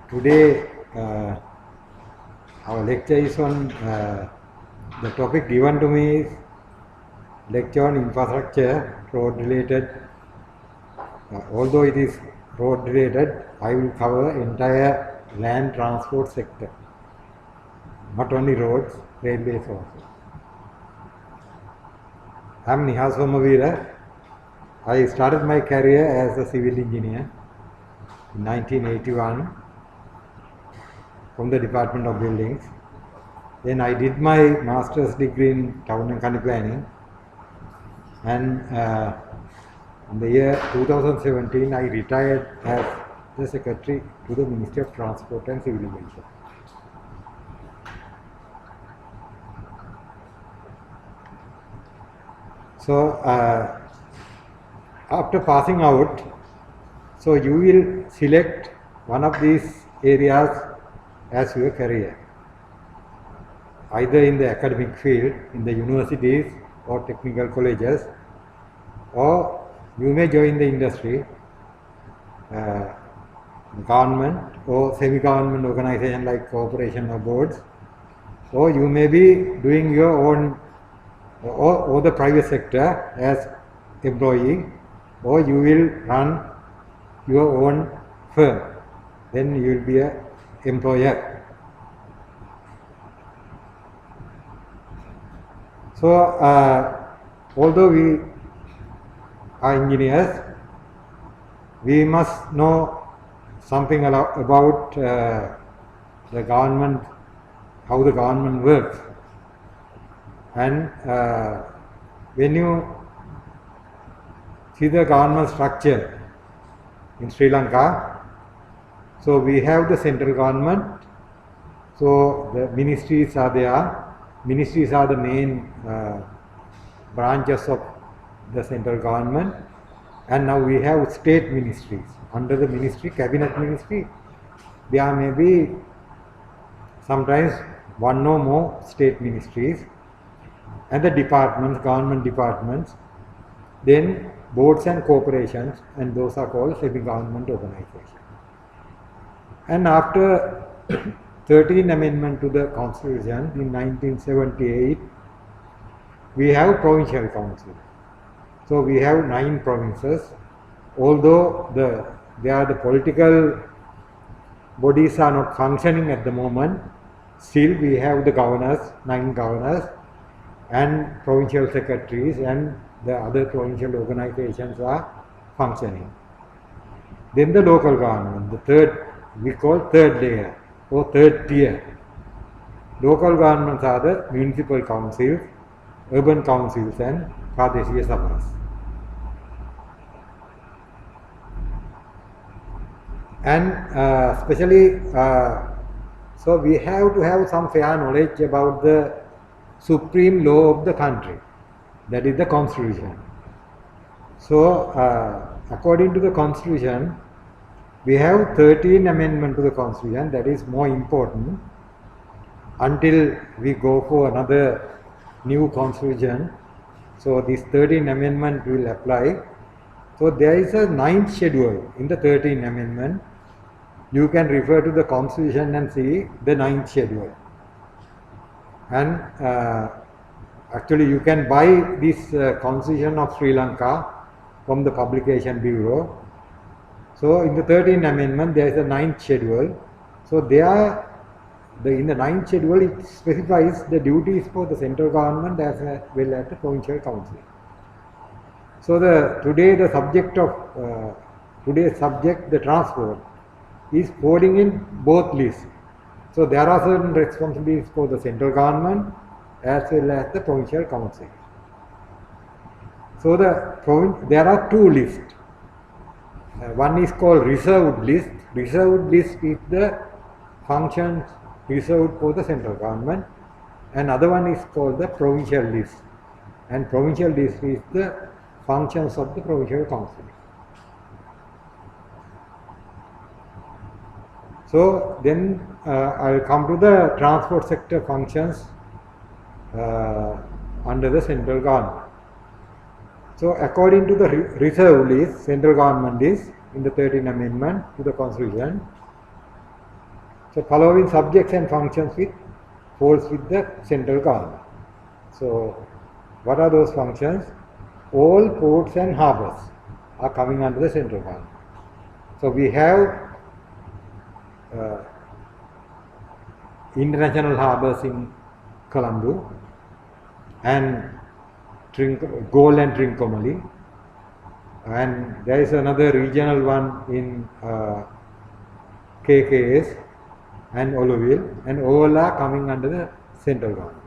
Today our lecture is on the topic given to me is lecture on infrastructure road related. Although it is road related, I will cover entire land transport sector, not only roads, railways also. I am Nihal Somavira. I started my career as a civil engineer in 1981 from the Department of Buildings. Then I did my master's degree in town and country planning, and in the year 2017 I retired as the secretary to the Ministry of Transport and Civil Aviation. So after passing out, so you will select one of these areas as your career, either in the academic field, in the universities or technical colleges, or you may join the industry, government or semi-government organization like corporation or boards, or you may be doing your own or the private sector as employee, or you will run your own firm, then you will be an employer. So although we are engineers, we must know something about the government, how the government works. And when you see the government structure in Sri Lanka, so we have the central government, so the ministries are there. Ministries are the main branches of the central government, and now we have state ministries. Under the ministry, cabinet ministry, there may be sometimes one or more state ministries, and the departments, government departments, then boards and corporations, and those are called semi-government organizations. And after 13th amendment to the constitution in 1978, we have provincial council. So we have 9 provinces. Although the political bodies are not functioning at the moment, still we have the governors, 9 governors, and provincial secretaries, and the other provincial organizations are functioning. Then the local government, the third, we call third layer or third tier. Local governments are the municipal councils, urban councils, and Pradeshiya Sabhas. And especially, so we have to have some fair knowledge about the supreme law of the country, that is the constitution. So according to the constitution, we have 13 amendment to the constitution, that is more important. Until we go for another new constitution, so this 13 amendment will apply. So there is a 9th schedule in the 13th amendment. You can refer to the constitution and see the 9th schedule. And actually you can buy this constitution of Sri Lanka from the publication bureau. So in the 13th amendment there is a 9th schedule. So there in the 9th schedule it specifies the duties for the central government as well as the provincial council. So today's subject, the transport, is falling in both lists. So there are certain responsibilities for the central government as well as the provincial council. So there are 2 lists. One is called reserved list. Reserved list is the functions reserved for the central government, and other one is called the provincial list. And provincial list is the functions of the provincial council. So then I will come to the transport sector functions under the central government. So according to the reserve list, central government is in the 13th amendment to the constitution, So following subjects and functions falls with the central government. So what are those functions? All ports and harbours are coming under the central government. So we have international harbours in Colombo and Galle and Trincomalee, and there is another regional one in KKS and Oloville, and all are coming under the central government.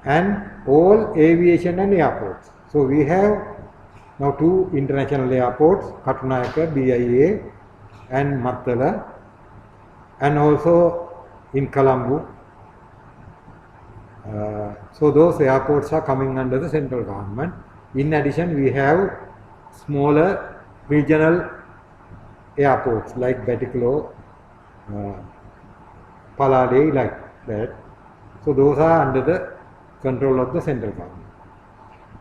And all aviation and airports. So we have now 2 international airports, Katunayaka, BIA and Mattala, and also in Colombo. So those airports are coming under the central government. In addition, we have smaller regional airports like Batticaloa, Palade, like that. So those are under the control of the central government.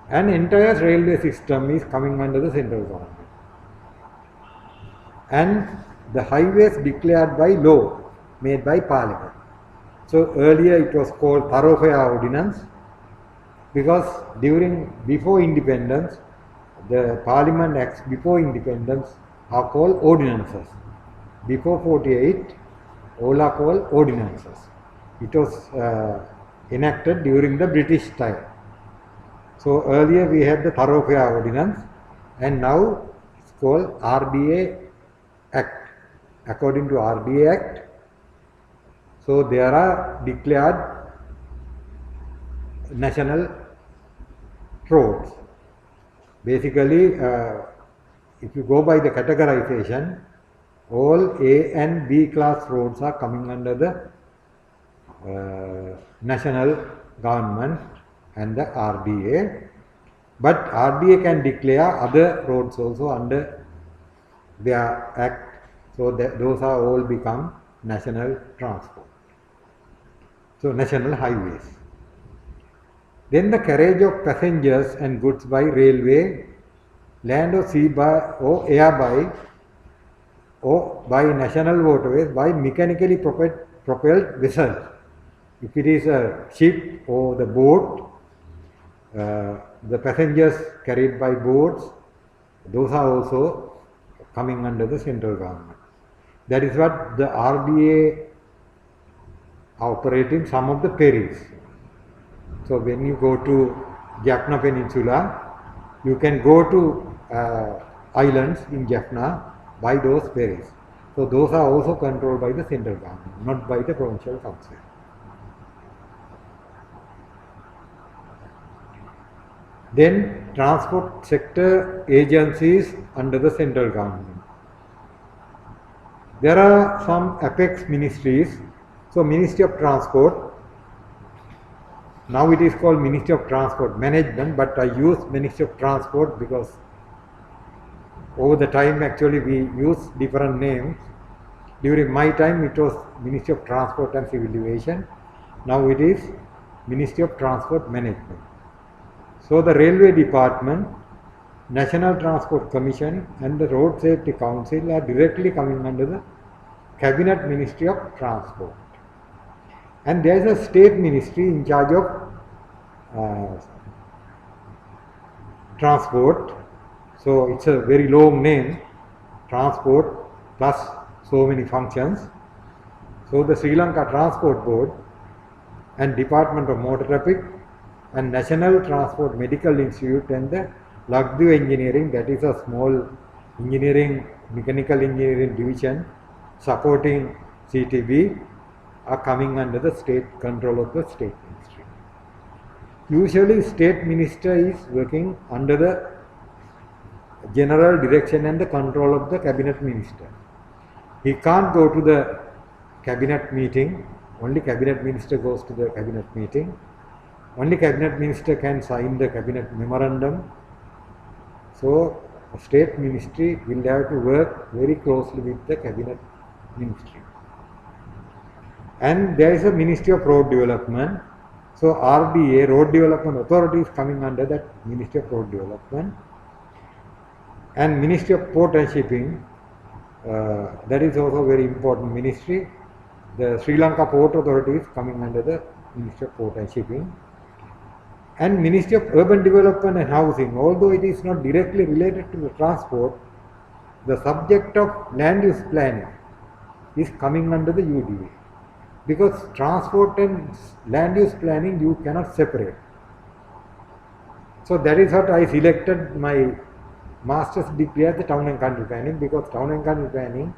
An entire railway system is coming under the central government. And the highways declared by law made by Parliament. So earlier it was called Thoroughfare Ordinance, because before independence, the Parliament Acts before independence are called ordinances. Before 48, all are called ordinances. It was enacted during the British time. So earlier we had the Thoroughfare Ordinance, and now it's called RDA Act. According to RDA Act, so there are declared national roads. Basically, if you go by the categorization, all A and B class roads are coming under the national government and the RDA, but RDA can declare other roads also under their act, so that those are all become national transport. So national highways. Then the carriage of passengers and goods by railway, land or sea by or air by or by national waterways by mechanically propelled vessels. If it is a ship or the boat, the passengers carried by boats, those are also coming under the central government. That is what the RDA are operating some of the ferries. So when you go to Jaffna Peninsula, you can go to islands in Jaffna by those ferries. So those are also controlled by the central government, not by the provincial council. Then transport sector agencies under the central government. There are some apex ministries. So Ministry of Transport, now it is called Ministry of Transport Management, but I use Ministry of Transport because over the time actually we use different names. During my time it was Ministry of Transport and Civil Aviation. Now it is Ministry of Transport Management. So the Railway Department, National Transport Commission and the Road Safety Council are directly coming under the Cabinet Ministry of Transport. And there is a state ministry in charge of transport. So it's a very long name, transport plus so many functions. So the Sri Lanka Transport Board and Department of Motor Traffic and National Transport Medical Institute and the Lakshadweep Engineering, that is a small engineering, mechanical engineering division supporting CTB, are coming under the state control of the state ministry. Usually state minister is working under the general direction and the control of the cabinet minister. He can't go to the cabinet meeting, only cabinet minister goes to the cabinet meeting. Only cabinet minister can sign the cabinet memorandum. So state ministry will have to work very closely with the cabinet ministry. And there is a Ministry of Road Development. So RDA, Road Development Authority, is coming under that Ministry of Road Development. And Ministry of Port and Shipping, that is also very important ministry. The Sri Lanka Port Authority is coming under the Ministry of Port and Shipping. And Ministry of Urban Development and Housing, although it is not directly related to the transport, the subject of land use planning is coming under the UDA. Because transport and land use planning you cannot separate. So that is what I selected my master's degree as the town and country planning, because town and country planning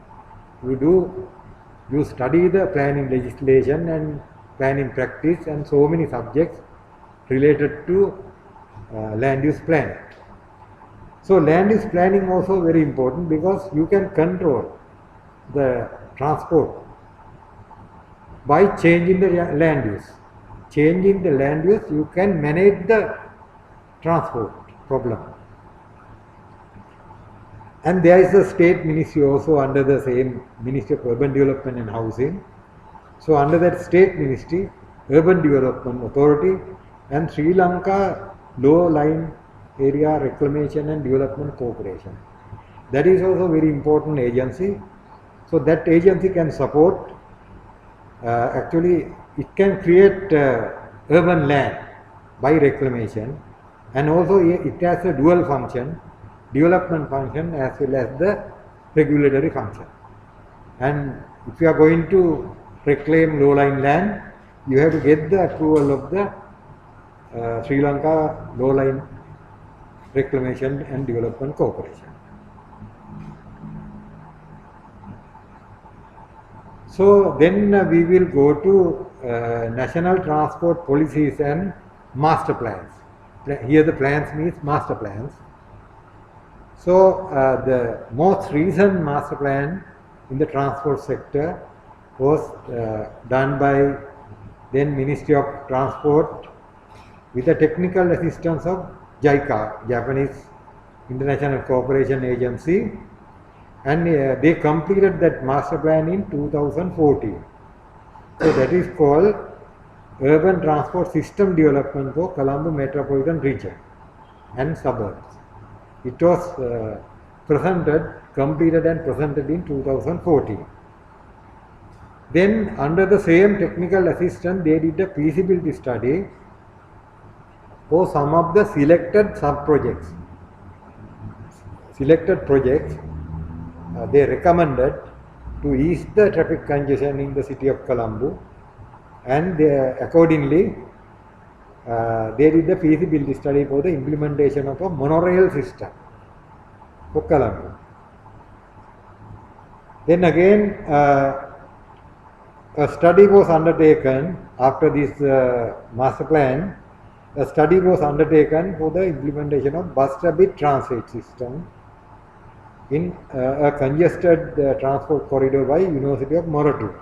you study the planning legislation and planning practice and so many subjects related to land use planning. So land use planning also very important, because you can control the transport by changing the land use. Changing the land use, you can manage the transport problem. And there is a state ministry also under the same Ministry of Urban Development and Housing. So under that state ministry, Urban Development Authority and Sri Lanka Lower Line Area Reclamation and Development Corporation. That is also very important agency. So that agency can support, actually it can create urban land by reclamation, and also it has a dual function, development function as well as the regulatory function. And if you are going to reclaim low-lying land, you have to get the approval of the Sri Lanka Low-Lying Reclamation and Development Corporation. So then we will go to national transport policies and master plans. Here the plans means master plans. So the most recent master plan in the transport sector was done by then Ministry of Transport with the technical assistance of JICA, Japanese International Cooperation Agency, and they completed that master plan in 2014. So that is called Urban Transport System Development for Colombo Metropolitan Region and Suburbs. It was completed and presented in 2014. Then under the same technical assistance, they did a feasibility study for some of the selected sub-projects. Selected projects, they recommended to ease the traffic congestion in the city of Colombo, and accordingly they did the feasibility study for the implementation of a monorail system for Colombo. Then again a study was undertaken after this master plan. A study was undertaken for the implementation of bus rapid transit system in a congested transport corridor by University of Moratuwa.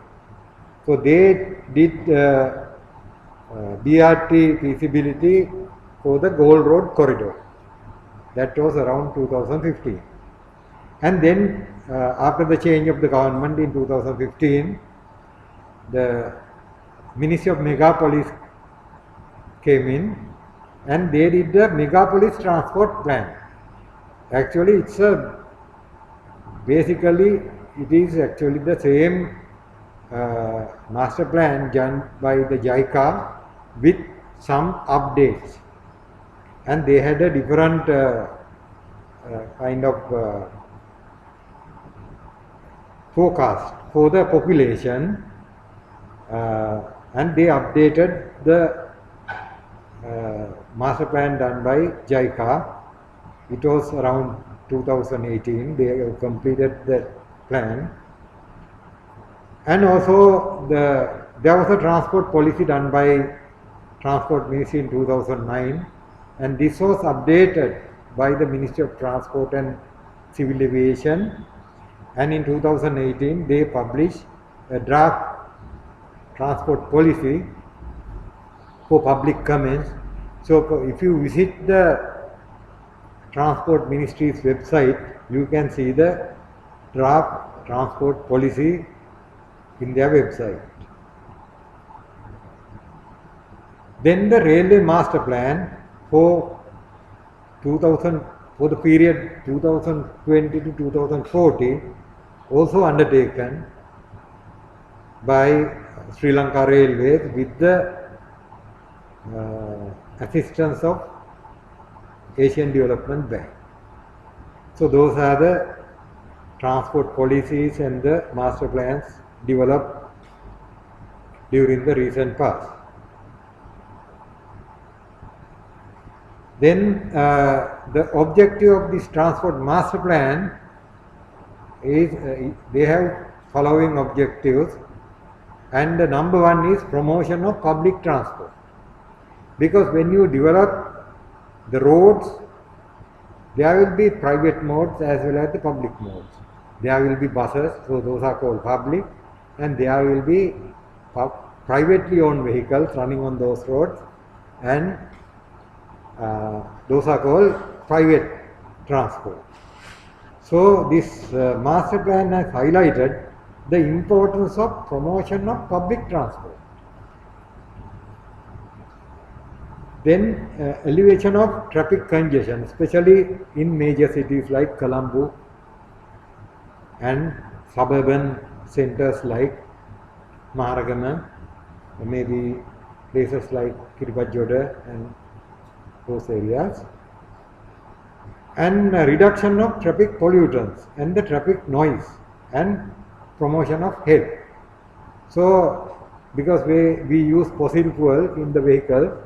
So they did BRT feasibility for the Gold Road corridor. That was around 2015. And then after the change of the government in 2015, the Ministry of Megapolis came in and they did the Megapolis Transport Plan. Actually it's basically it is actually the same master plan done by the JICA with some updates, and they had a different kind of forecast for the population, and they updated the master plan done by JICA. It was around 2018, they have completed the plan. And also there was a transport policy done by Transport Ministry in 2009, and this was updated by the Ministry of Transport and Civil Aviation, and in 2018 they published a draft transport policy for public comments. So if you visit the Transport Ministry's website, you can see the draft transport policy in their website. Then the railway master plan for the period 2020 to 2040 also undertaken by Sri Lanka Railways with the assistance of Asian Development Bank. So those are the transport policies and the master plans developed during the recent past. Then the objective of this transport master plan is they have following objectives, and the number one is promotion of public transport, because when you develop the roads, there will be private modes as well as the public modes. There will be buses, so those are called public, and there will be privately owned vehicles running on those roads, and those are called private transport. So this master plan has highlighted the importance of promotion of public transport. Then elevation of traffic congestion, especially in major cities like Colombo and suburban centers like Maharagama, maybe places like Kiribati and those areas, and reduction of traffic pollutants and the traffic noise and promotion of health. So because we use fossil fuel in the vehicle,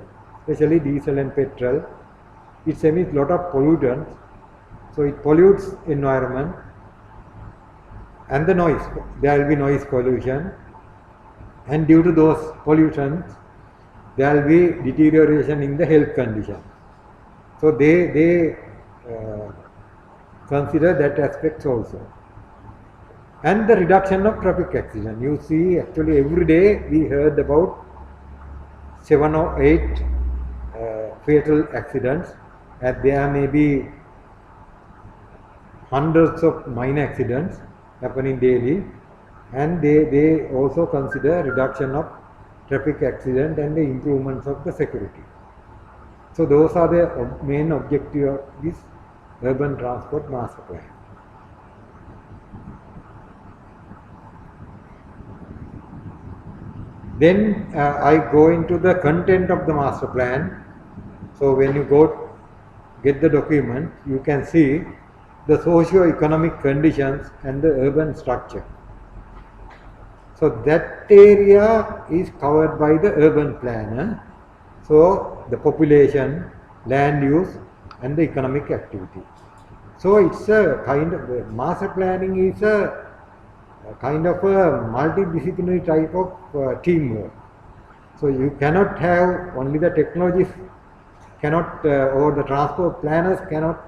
especially diesel and petrol, it emits lot of pollutants, so it pollutes environment, and the noise, there will be noise pollution, and due to those pollutants there will be deterioration in the health condition. So they consider that aspects also. And the reduction of traffic accident. You see, actually every day we heard about 7 or 8 fatal accidents, and there may be hundreds of minor accidents happening daily, and they also consider reduction of traffic accident and the improvements of the security. So those are the main objective of this urban transport master plan. Then I go into the content of the master plan. So when you go get the document, you can see the socio-economic conditions and the urban structure. So that area is covered by the urban planner. So the population, land use and the economic activity. So it's a kind of, master planning is a kind of a multidisciplinary type of teamwork. So you cannot have only the technologists or the transport planners cannot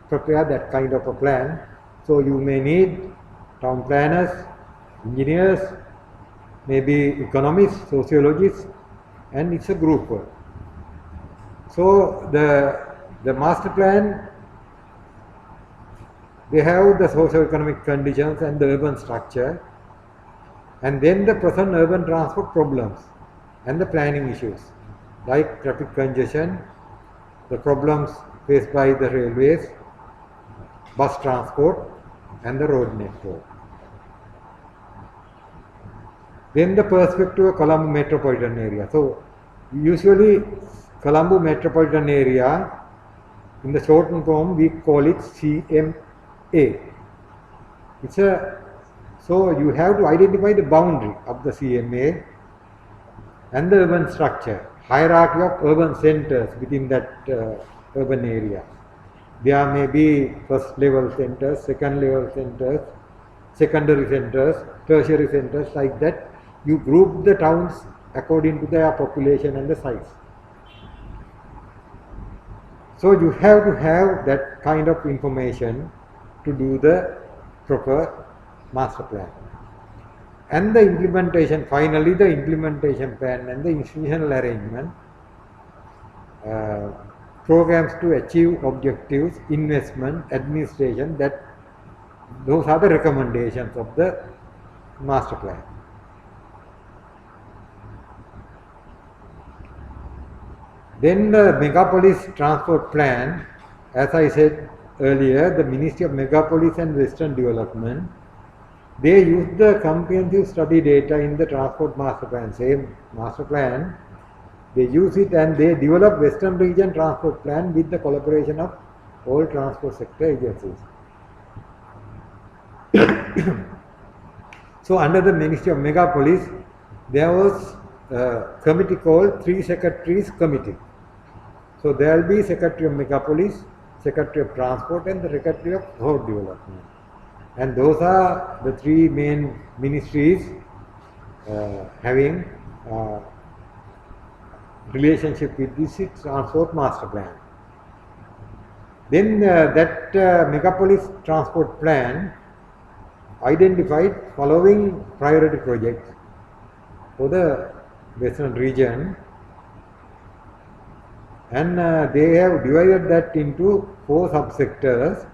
prepare that kind of a plan. So you may need town planners, engineers, maybe economists, sociologists, and it's a group work. So the master plan, they have the socio-economic conditions and the urban structure, and then the present urban transport problems and the planning issues like traffic congestion, the problems faced by the railways, bus transport and the road network. Then the perspective of Colombo metropolitan area. So usually Colombo metropolitan area, in the shortened form we call it CMA. So you have to identify the boundary of the CMA and the urban structure, hierarchy of urban centers within that urban area. There may be first level centers, second level centers, secondary centers, tertiary centers, like that. You group the towns according to their population and the size. So you have to have that kind of information to do the proper master plan. And the implementation, finally the implementation plan and the institutional arrangement, programs to achieve objectives, investment, administration, those are the recommendations of the master plan. Then the Megapolis Transport Plan, as I said earlier, the Ministry of Megapolis and Western Development they use the comprehensive study data in the transport master plan, same master plan. They use it and they develop Western Region Transport Plan with the collaboration of all transport sector agencies. So under the Ministry of Megapolis, there was a committee called Three Secretaries Committee. So there will be Secretary of Megapolis, Secretary of Transport and the Secretary of Road Development. And those are the three main ministries having relationship with this transport master plan. Then that Megapolis transport plan identified following priority projects for the Western region, and they have divided that into 4 subsectors.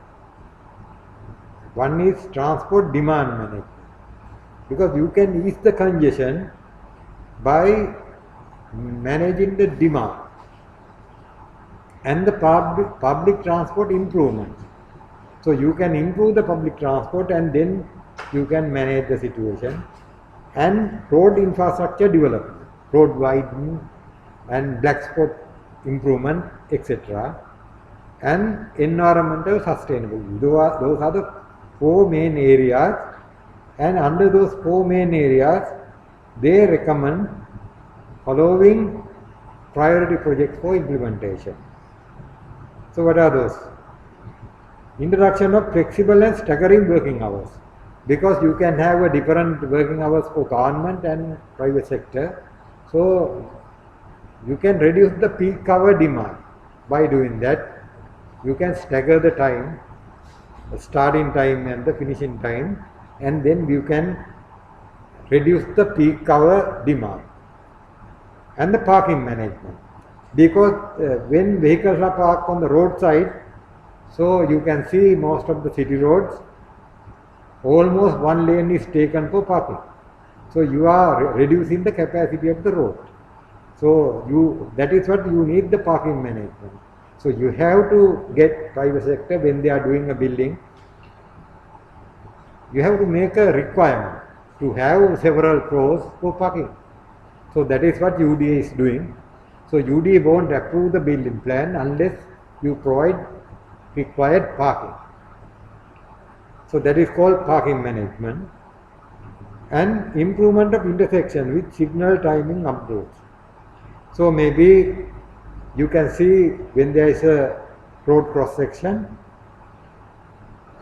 One is transport demand management, because you can ease the congestion by managing the demand, and the public transport improvement. So you can improve the public transport and then you can manage the situation. And road infrastructure development, road widening and black spot improvement, etc. And environmental sustainability. Those are the 4 main areas, and under those 4 main areas they recommend following priority projects for implementation. So what are those? Introduction of flexible and staggering working hours, because you can have a different working hours for government and private sector. So you can reduce the peak hour demand by doing that. You can stagger the time, the starting time and the finishing time, and then you can reduce the peak hour demand. And the parking management, because when vehicles are parked on the roadside, so you can see most of the city roads, almost 1 lane is taken for parking. So you are reducing the capacity of the road. So that is what you need, the parking management. So you have to get private sector, when they are doing a building, you have to make a requirement to have several floors for parking. So that is what UDA is doing. So UDA won't approve the building plan unless you provide required parking. So that is called parking management. And improvement of intersection with signal timing updates. So maybe you can see when there is a road cross section,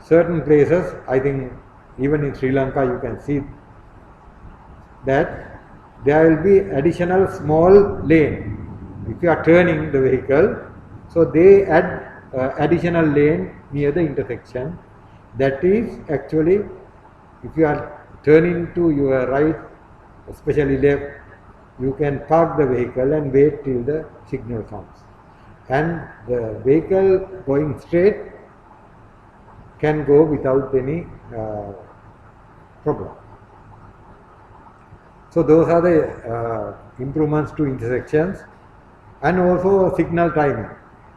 certain places, I think even in Sri Lanka you can see that there will be additional small lane if you are turning the vehicle. So they add additional lane near the intersection. That is actually, if you are turning to your right, especially left, you can park the vehicle and wait till the signal comes. And the vehicle going straight can go without any problem. So those are the improvements to intersections. And also signal timing.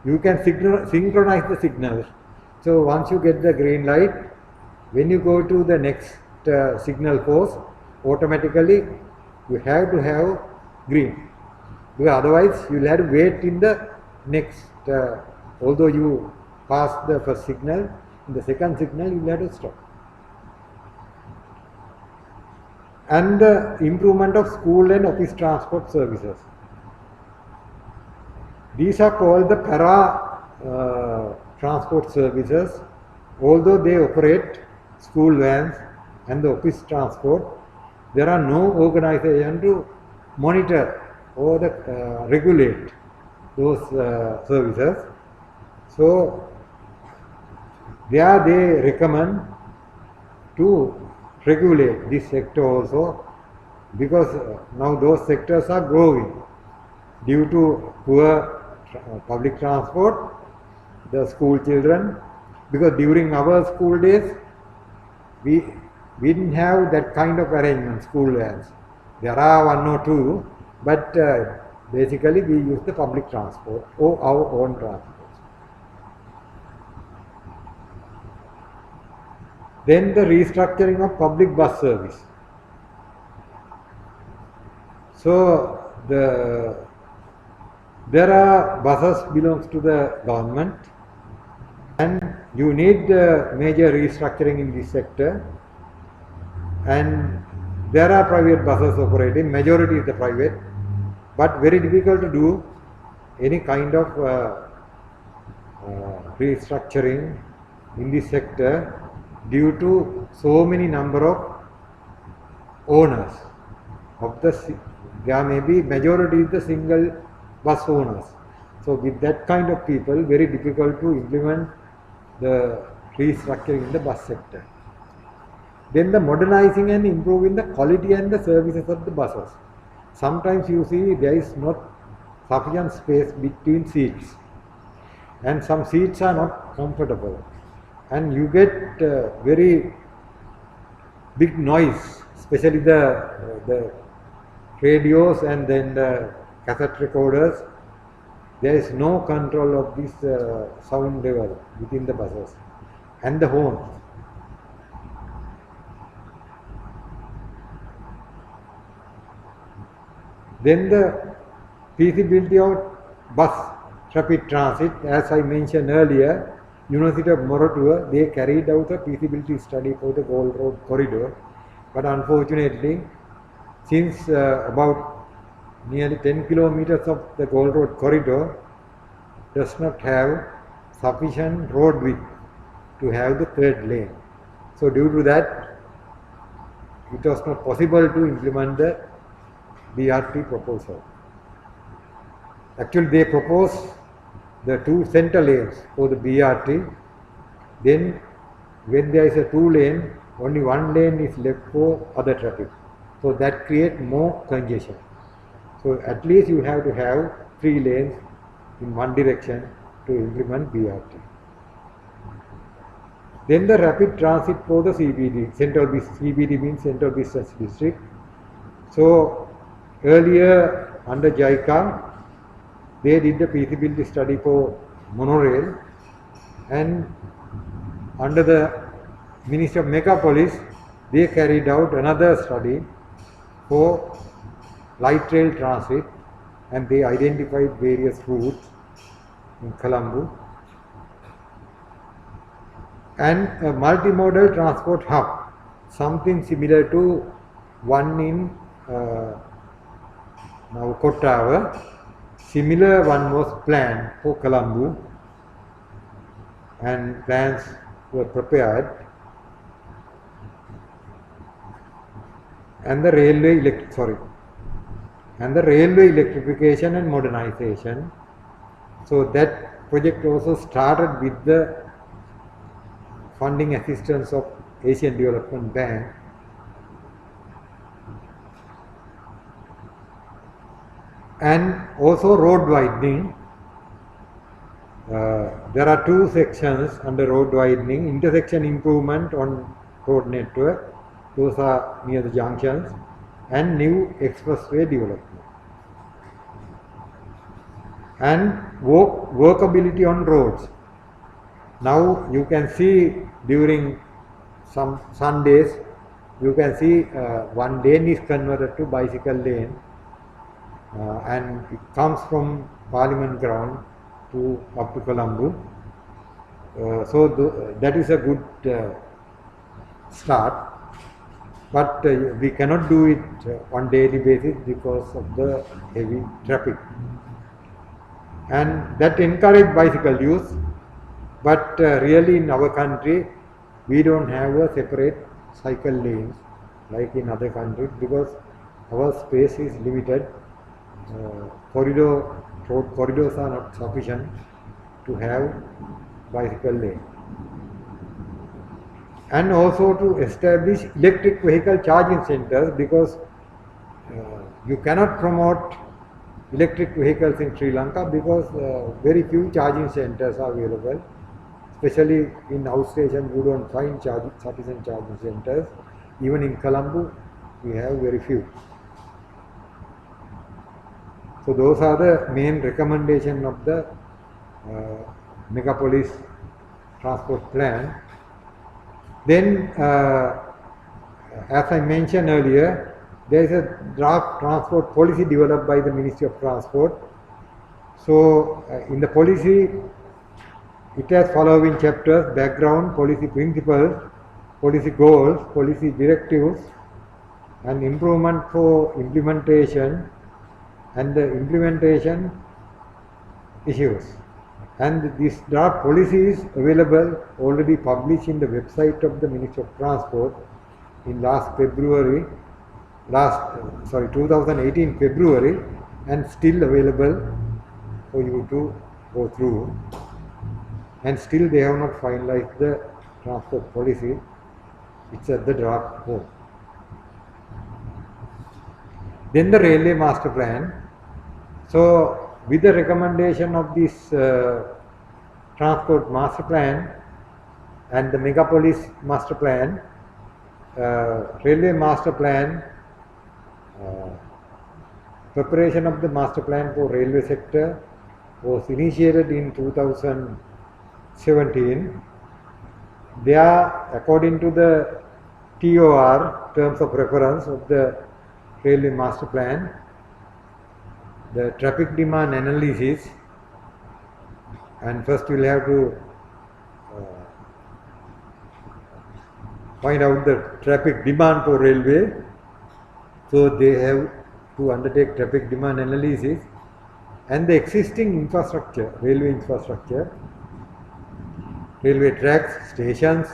You can synchronize the signals. So once you get the green light, when you go to the next signal post, automatically you have to have green, because otherwise you will have to wait in the next, although you pass the first signal, in the second signal you will have to stop. And the improvement of school and office transport services. These are called the para transport services. Although they operate school vans and the office transport, there are no organization to monitor or regulate those services. So there they recommend to regulate this sector also, because now those sectors are growing due to poor public transport, the school children, because during our school days we didn't have that kind of arrangement, school vans. There are 1 or 2, but basically we use the public transport or our own transport. Then the restructuring of public bus service. So there are buses belongs to the government, and you need major restructuring in this sector, and there are private buses operating, majority is the private, but very difficult to do any kind of restructuring in this sector due to so many number of owners of there may be majority is the single bus owners. So with that kind of people, very difficult to implement the restructuring in the bus sector. Then the modernizing and improving the quality and the services of the buses. Sometimes you see there is not sufficient space between seats, and some seats are not comfortable, and you get very big noise, especially the radios and then the cassette recorders. There is no control of this sound level within the buses, and the horns. Then the feasibility of bus rapid transit, as I mentioned earlier, University of Moratuwa, they carried out a feasibility study for the Gold Road corridor, but unfortunately, since about nearly 10 kilometers of the Gold Road corridor does not have sufficient road width to have the third lane. So due to that, it was not possible to implement the BRT proposal. Actually, they proposed the two center lanes for the BRT. Then when there is a two lane, only one lane is left for other traffic. So that creates more congestion. So at least you have to have 3 lanes in one direction to implement BRT. Then the rapid transit for the CBD, CBD means Central Business District. So earlier under JICA, they did the feasibility study for monorail, and under the Ministry of Megapolis, they carried out another study for light rail transit, and they identified various routes in Colombo, and a multimodal transport hub, something similar to one in now Kottawa. Similar one was planned for Colombo, and plans were prepared, and the railway electrification and modernization. So that project also started with the funding assistance of Asian Development Bank. And also road widening. There are 2 sections under road widening: intersection improvement on road network, those are near the junctions, and new expressway development. And workability on roads. Now you can see during some Sundays, you can see one lane is converted to bicycle lane, and it comes from Parliament Ground to up to Colombo. So that is a good start, but we cannot do it on daily basis because of the heavy traffic, and that encourage bicycle use. But really in our country, we don't have a separate cycle lanes like in other countries because our space is limited. Road corridors are not sufficient to have bicycle lane. And also to establish electric vehicle charging centers, because you cannot promote electric vehicles in Sri Lanka because very few charging centers are available. Especially in outstation, you don't find sufficient charging centers. Even in Colombo, we have very few. So those are the main recommendations of the Megapolis transport plan. Then, as I mentioned earlier, there is a draft transport policy developed by the Ministry of Transport. So, in the policy, it has following chapters: background, policy principles, policy goals, policy directives, and improvement for implementation, and the implementation issues. And this draft policy is available, already published in the website of the Ministry of Transport in 2018 February, and still available for you to go through. And still they have not finalized the transport policy. It's at the draft form. Then the railway master plan. So, with the recommendation of this transport master plan and the megapolis master plan, railway master plan, preparation of the master plan for railway sector was initiated in 2017. There, according to the TOR, terms of reference of the railway master plan, the traffic demand analysis, and first we will have to find out the traffic demand for railway. So they have to undertake traffic demand analysis, and the existing infrastructure, railway infrastructure, railway tracks, stations,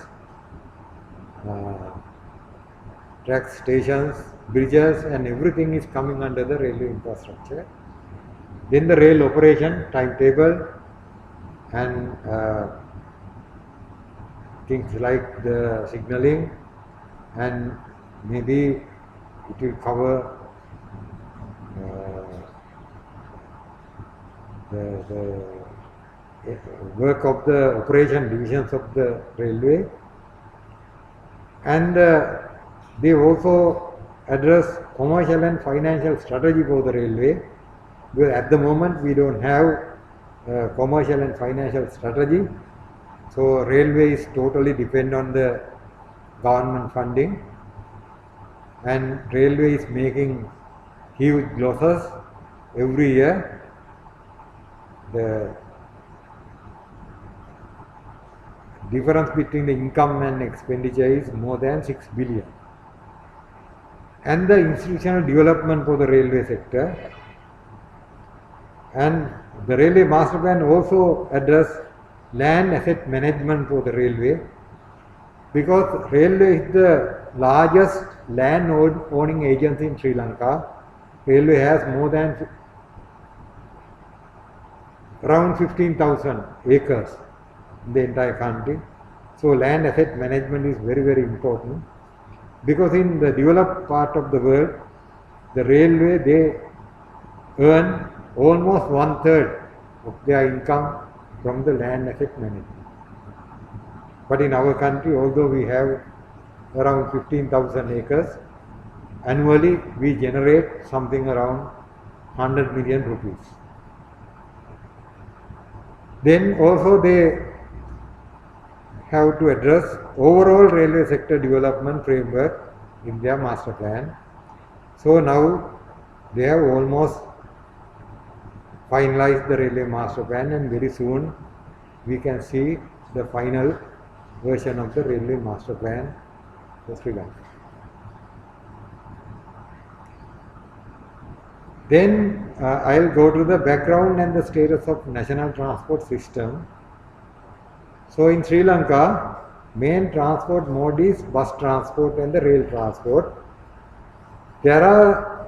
bridges, and everything is coming under the railway infrastructure. Then the rail operation timetable and things like the signalling, and maybe it will cover the work of the operation divisions of the railway. And they also address commercial and financial strategy for the railway. Because at the moment we don't have commercial and financial strategy, so railway is totally depend on the government funding, and railway is making huge losses every year. The difference between the income and expenditure is more than 6 billion. And the institutional development for the railway sector, and the railway master plan also address land asset management for the railway, because railway is the largest land owning agency in Sri Lanka. Railway has more than around 15,000 acres in the entire country. So land asset management is very, very important, because in the developed part of the world, the railway, they earn almost 1/3 of their income from the land asset management. But in our country, although we have around 15,000 acres, annually we generate something around 100 million rupees. Then also they have to address overall railway sector development framework in their master plan. So now they have almost finalized the railway master plan, and very soon we can see the final version of the railway master plan for Sri Lanka. Then I will go to the background and the status of national transport system. So in Sri Lanka, main transport mode is bus transport and the rail transport. There are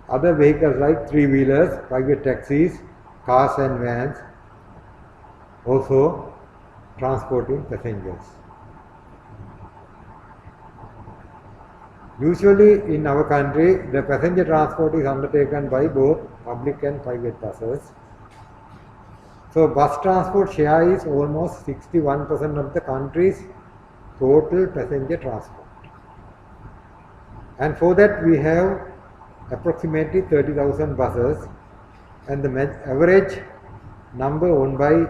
other vehicles like three-wheelers, private taxis, cars and vans, also transporting passengers. Usually in our country, the passenger transport is undertaken by both public and private buses. So bus transport share is almost 61% of the country's total passenger transport. And for that we have approximately 30,000 buses, and the average number owned by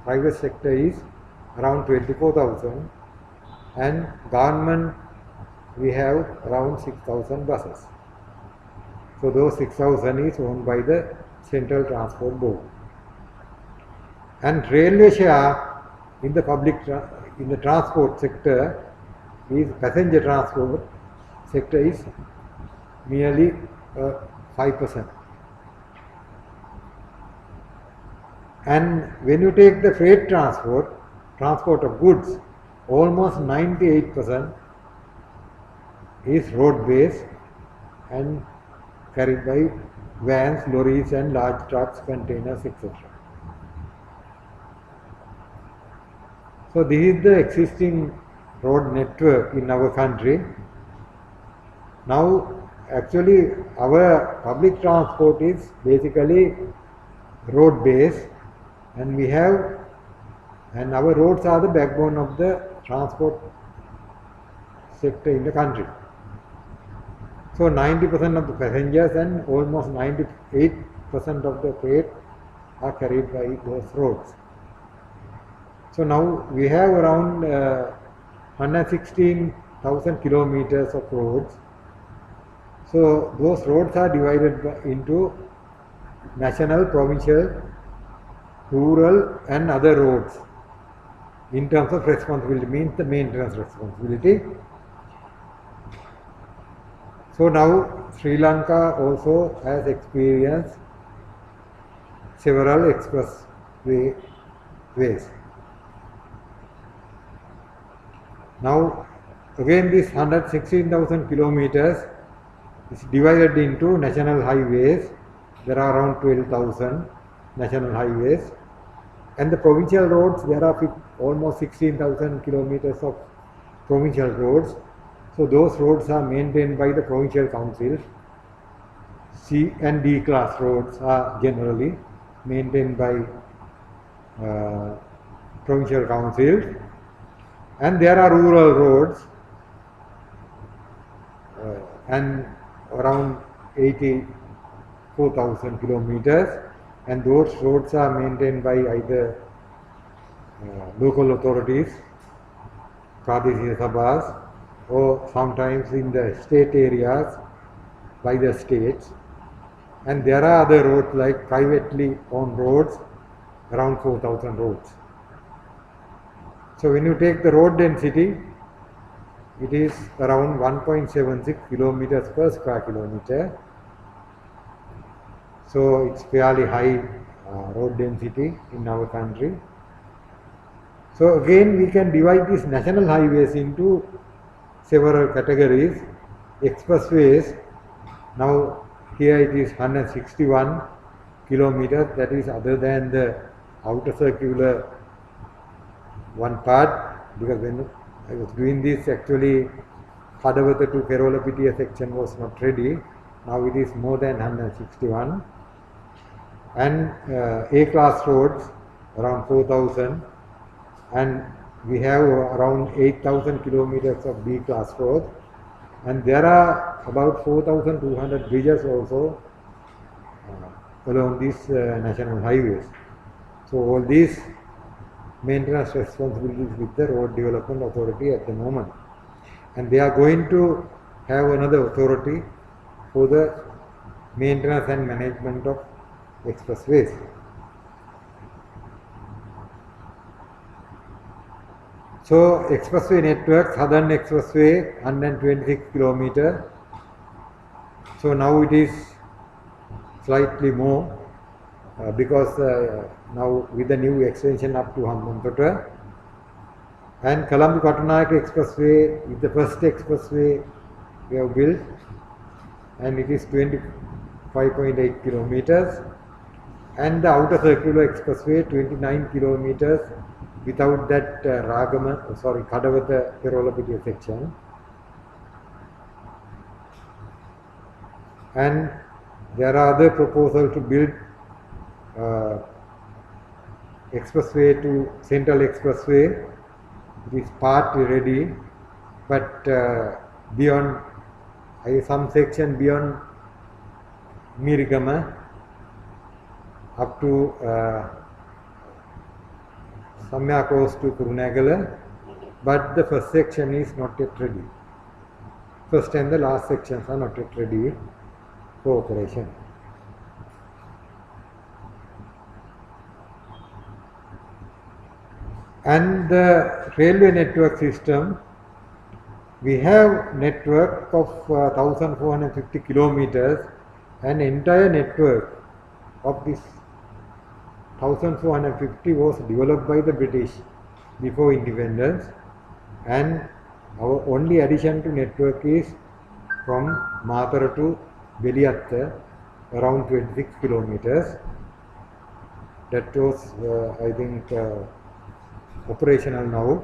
private sector is around 24,000. and government we have around 6,000 buses. So those 6,000 is owned by the Central Transport Board. And railway share in the in the transport sector is passenger transport sector is merely 5%. And when you take the freight transport of goods, almost 98% is road based and carried by vans, lorries and large trucks, containers, etc. So this is the existing road network in our country. Now actually our public transport is basically road based, and our roads are the backbone of the transport sector in the country. So 90% of the passengers and almost 98% of the freight are carried by those roads. So now we have around 116,000 kilometers of roads. So those roads are divided into national, provincial, rural and other roads in terms of responsibility, means the maintenance responsibility. So now Sri Lanka also has experienced several expressways. Now again this 116,000 kilometers is divided into national highways. There are around 12,000 national highways, and the provincial roads, there are almost 16,000 kilometers of provincial roads. So those roads are maintained by the provincial councils. C and D class roads are generally maintained by provincial councils, and there are rural roads and around 84,000 kilometers, and those roads are maintained by either local authorities, Pradeshika Sabhas, or sometimes in the state areas by the states. And there are other roads like privately owned roads, around 4,000 roads. So when you take the road density, it is around 1.76 kilometers per square kilometer. So it's fairly high road density in our country. So again we can divide these national highways into several categories. Expressways, now here it is 161 kilometers, that is other than the outer circular one part, because when I was doing this, actually Kadawatha to Kerolapitiya section was not ready. Now it is more than 161, and A class roads around 4,000, and we have around 8,000 kilometers of B class roads, and there are about 4,200 bridges also along these national highways. So all these maintenance responsibilities with the Road Development Authority at the moment, and they are going to have another authority for the maintenance and management of expressways. So expressway network, Southern Expressway 126 kilometer. So now it is slightly more because now with the new extension up to Hambantota, and Colombo-Kattunayake Expressway is the first expressway we have built, and it is 25.8 kilometers, and the outer circular expressway 29 kilometers without that Kadawatha Kerolapitiya section. And there are other proposals to build expressway to Central Expressway. It is partly ready, but beyond some section beyond Mirigama up to somewhere close to Kurunegala, but the first section is not yet ready. First and the last sections are not yet ready for operation. And the railway network system, we have network of 1450 kilometers, and entire network of this 1450 was developed by the British before independence, and our only addition to network is from Mathura to Beliyatta, around 26 kilometers. That was I think operational now.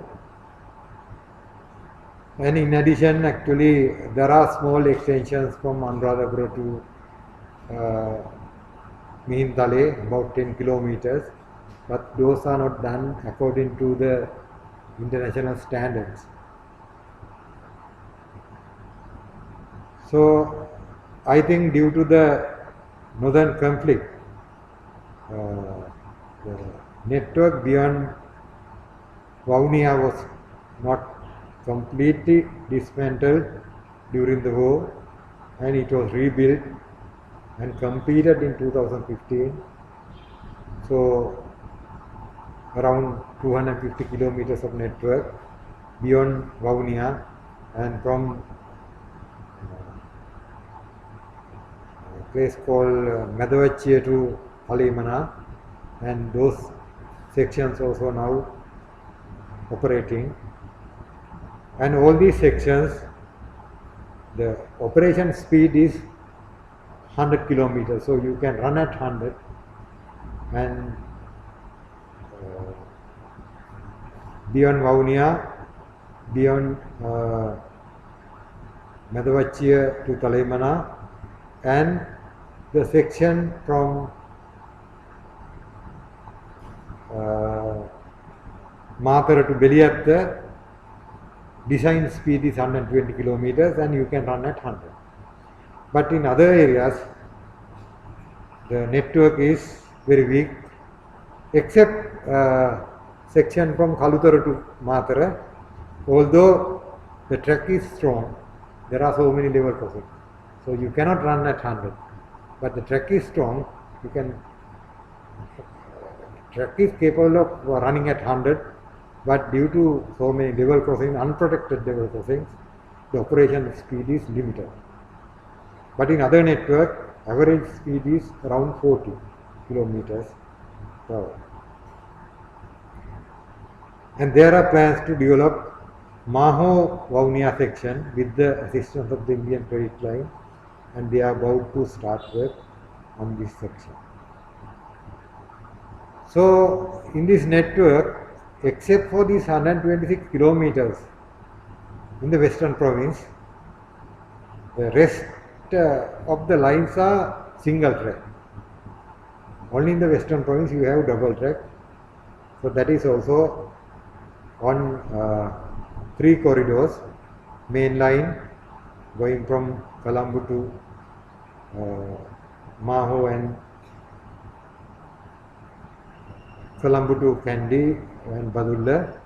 And in addition, actually there are small extensions from Anuradhapura to Mihintale, about 10 kilometers, but those are not done according to the international standards. So I think due to the northern conflict, the network beyond Vavuniya was not completely dismantled during the war, and it was rebuilt and completed in 2015. So around 250 kilometers of network beyond Vavuniya, and from a place called Medavachiya to Halimana, and those sections also now operating. And all these sections, the operation speed is 100 kilometers, so you can run at 100, and beyond Vavuniya, beyond Medavachiya to Talaimana, and the section from Mathura to Beliyatta, design speed is 120 kilometers and you can run at 100. But in other areas, the network is very weak, except section from Kalutara to Mathura. Although the track is strong, there are so many level crossings, so you cannot run at 100. But the track is strong, you can. Track is capable of running at 100, but due to so many level crossings, unprotected level crossings, the operation speed is limited. But in other network, average speed is around 40 kilometers per hour. And there are plans to develop Maho-Vavuniya section with the assistance of the Indian Credit Line, and they are about to start work on this section. So in this network, except for these 126 kilometers in the western province, the rest of the lines are single track. Only in the western province you have double track. So that is also on 3 corridors, main line going from Colombo to Maho, and Colombo to Kandy and Badulla,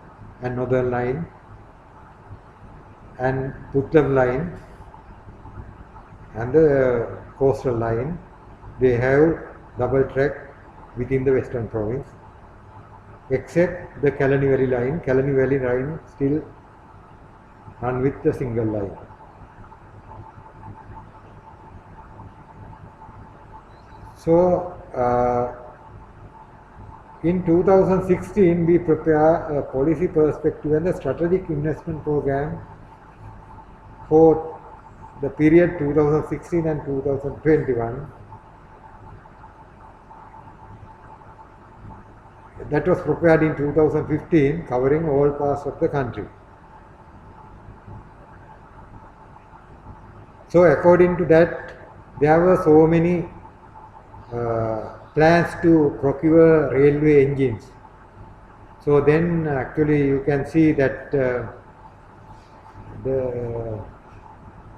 and northern line and Putlam line and the coastal line. They have double track within the western province, except the Kalani Valley line. Kalani Valley line still run with the single line. So in 2016, we prepare a policy perspective and a strategic investment program for the period 2016 and 2021. That was prepared in 2015, covering all parts of the country. So according to that, there were so many plans to procure railway engines. So then actually you can see that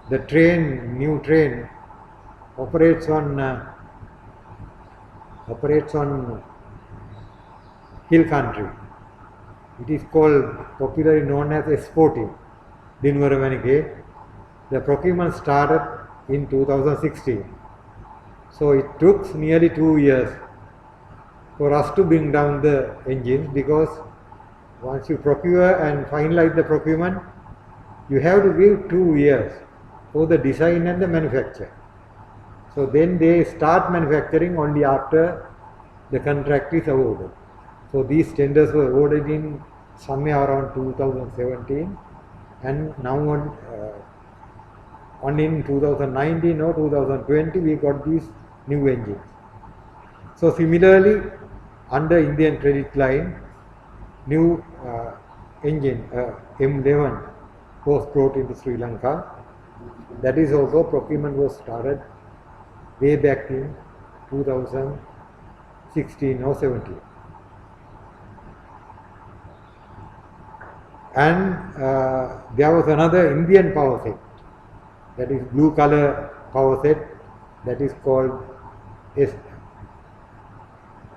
the train, new train, operates on hill country. It is called, popularly known as S14, Dinwaramanike. The procurement started in 2016. So it took nearly 2 years for us to bring down the engines, because once you procure and finalize the procurement, you have to give 2 years for the design and the manufacture. So then they start manufacturing only after the contract is awarded. So these tenders were awarded in somewhere around 2017, and now on in 2019 or 2020 we got these new engines. So similarly, under Indian credit line, new engine M11 was brought into Sri Lanka. That is also, procurement was started way back in 2016 or 17. And there was another Indian power set, that is blue color power set, that is called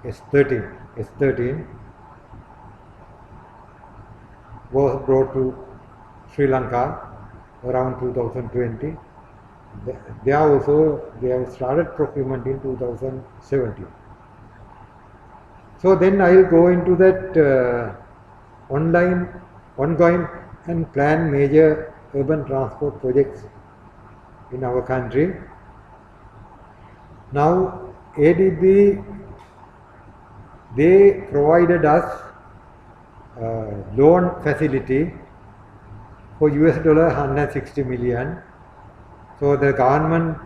S13 was brought to Sri Lanka around 2020. They have started procurement in 2017. So then I will go into that ongoing and planned major urban transport projects in our country. Now ADB, they provided us loan facility for $160 million. So the government,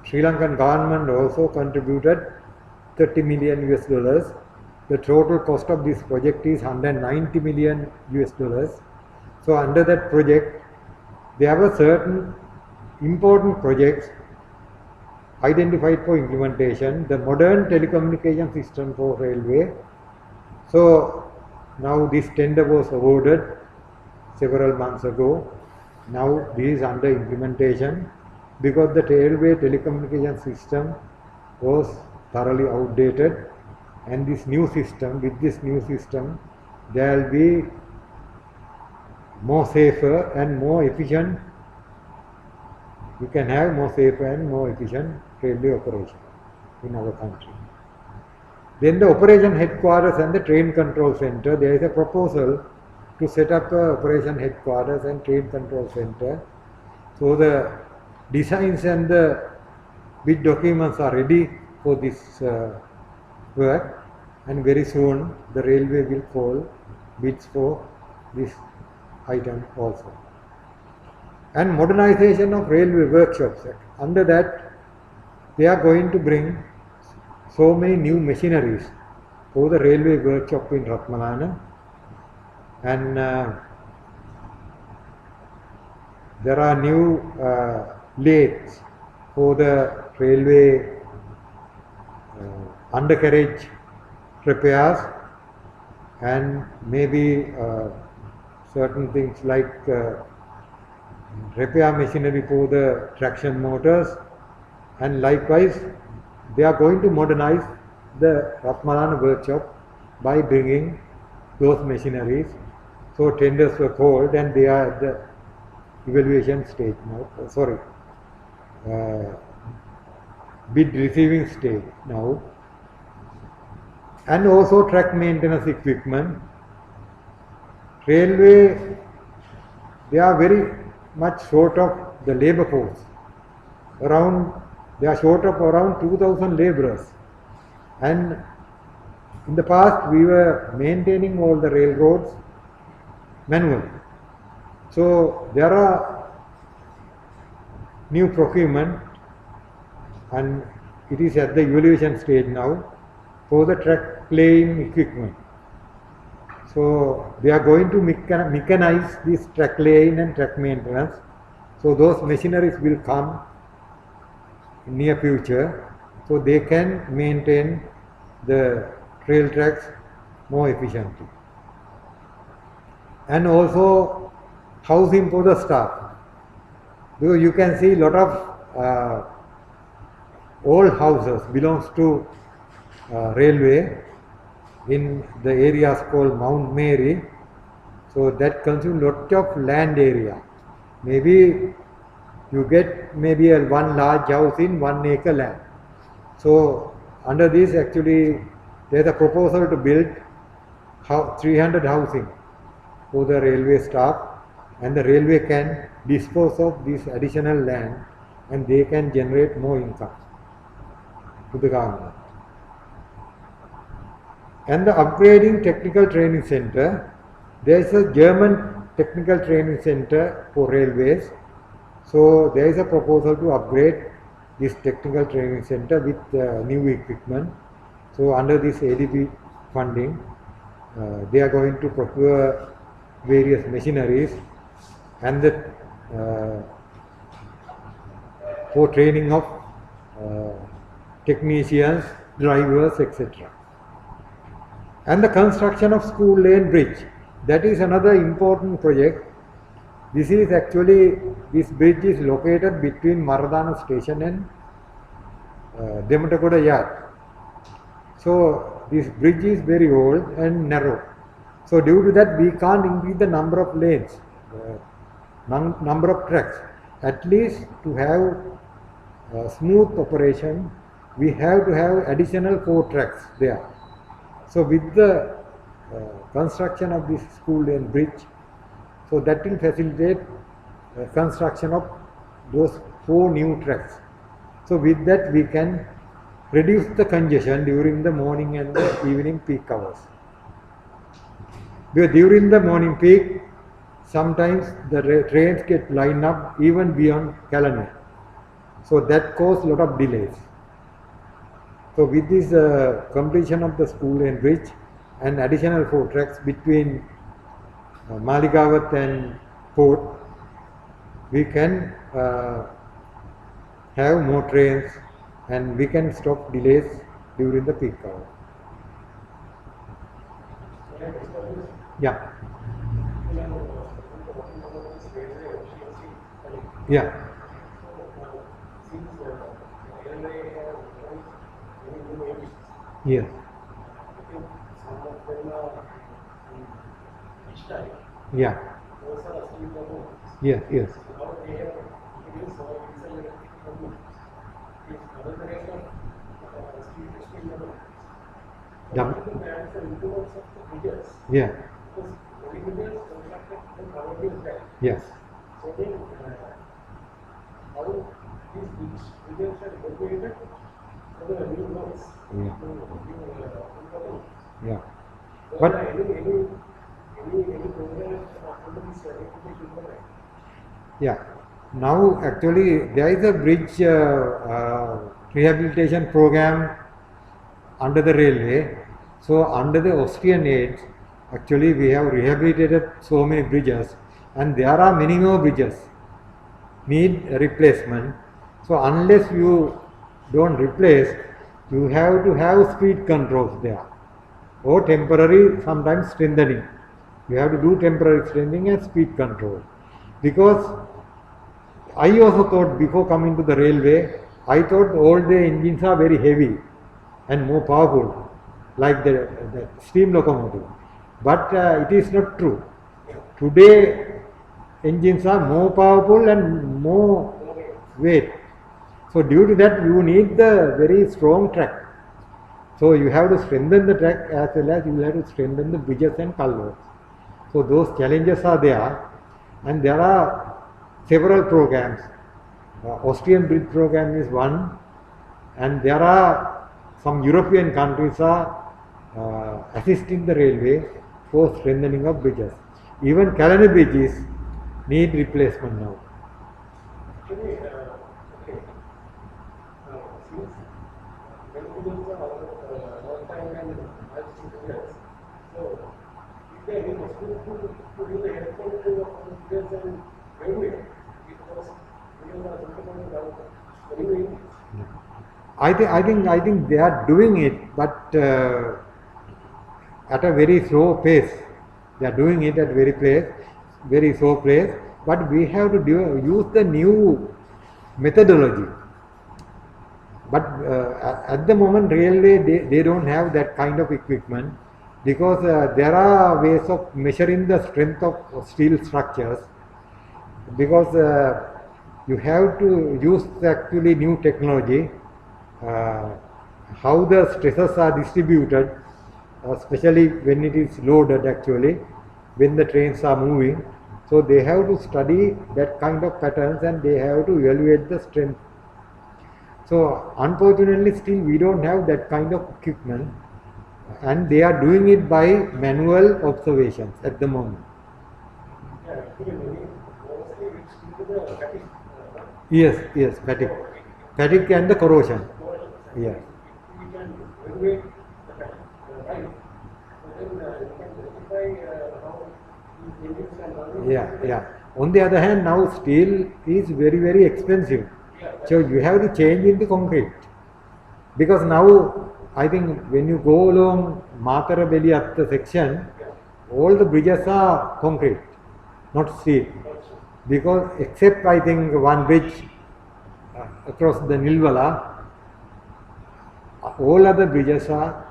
Sri Lankan government also contributed $30 million. The total cost of this project is $190 million. So under that project, there were certain important projects identified for implementation. The modern telecommunication system for railway. So now this tender was awarded several months ago. Now this is under implementation, because the railway telecommunication system was thoroughly outdated, and with this new system there will be more safer and more efficient. You can have more safer and more efficient railway operation in our country. Then the operation headquarters and the train control center, there is a proposal to set up a operation headquarters and train control center. So the designs and the bid documents are ready for this work, and very soon the railway will call bids for this item also. And modernization of railway workshops. Under that, they are going to bring so many new machineries for the railway workshop in Ratmalana, and there are new lathes for the railway undercarriage repairs, and maybe certain things like repair machinery for the traction motors, and likewise they are going to modernize the Ratmalana workshop by bringing those machineries. So tenders were called and they are at the evaluation stage now, bid receiving stage now. And also track maintenance equipment. Railway, they are very much short of the labour force. They are short of around 2,000 labourers, and in the past we were maintaining all the railroads manually. So there are new procurement, and it is at the evaluation stage now for the track laying equipment. So they are going to mechanize this track laying and track maintenance. So those machineries will come in near future, so they can maintain the rail tracks more efficiently. And also housing for the staff, because you can see a lot of old houses belongs to railway, in the areas called Mount Mary. So that consumes lot of land area. Maybe you get maybe a one large house in 1 acre land. So under this actually there is a proposal to build 300 housing for the railway staff, and the railway can dispose of this additional land and they can generate more income to the government. And the upgrading technical training center, there is a German technical training center for railways. So there is a proposal to upgrade this technical training center with new equipment. So under this ADB funding, they are going to procure various machineries and for training of technicians, drivers, etc. And the construction of School Lane Bridge, that is another important project. This bridge is located between Maradana station and Dematakoda Yard. So this bridge is very old and narrow. So due to that we can't increase the number of lanes, number of tracks. At least to have smooth operation, we have to have additional 4 tracks there. So with the construction of this School Lane Bridge, so that will facilitate construction of those 4 new tracks. So with that we can reduce the congestion during the morning and the evening peak hours. Because during the morning peak, sometimes the trains get lined up even beyond Kalaniya. So that causes a lot of delays. So with this completion of the School Lane Bridge and additional 4 tracks between Maligawat and Port, we can have more trains and we can stop delays during the peak hour. Yeah. Yeah. Yes. Yeah. Yes, yes. Yeah. Yes. Yeah. But yeah, now actually there is a bridge rehabilitation program under the railway. So under the Austrian aid, actually we have rehabilitated so many bridges, and there are many more bridges need replacement. So unless you don't replace, you have to have speed controls there, or temporary sometimes strengthening. You have to do temporary strengthening and speed control. Because I also thought before coming to the railway, I thought all the engines are very heavy and more powerful, like the steam locomotive. But it is not true. Today engines are more powerful and more weight. So due to that you need the very strong track. So you have to strengthen the track as well as you have to strengthen the bridges and culverts. So those challenges are there, and there are several programs. Austrian bridge program is one, and there are some European countries are assisting the railway for strengthening of bridges. Even Kalani bridges need replacement now. I think they are doing it, but at a very slow pace. They are doing it at very slow pace. But we have to use the new methodology. But at the moment, railway they don't have that kind of equipment. because there are ways of measuring the strength of steel structures, because you have to use actually new technology, how the stresses are distributed, especially when it is loaded actually, when the trains are moving. So they have to study that kind of patterns and they have to evaluate the strength. So unfortunately still we don't have that kind of equipment, and they are doing it by manual observations at the moment. Yes, yes, fatigue and the corrosion. Yes. Yeah. On the other hand, now steel is very, very expensive. So you have to change into concrete. Because now, I think when you go along Matarabeli up the section, all the bridges are concrete, not steel. Because except I think one bridge across the Nilvala, all other bridges are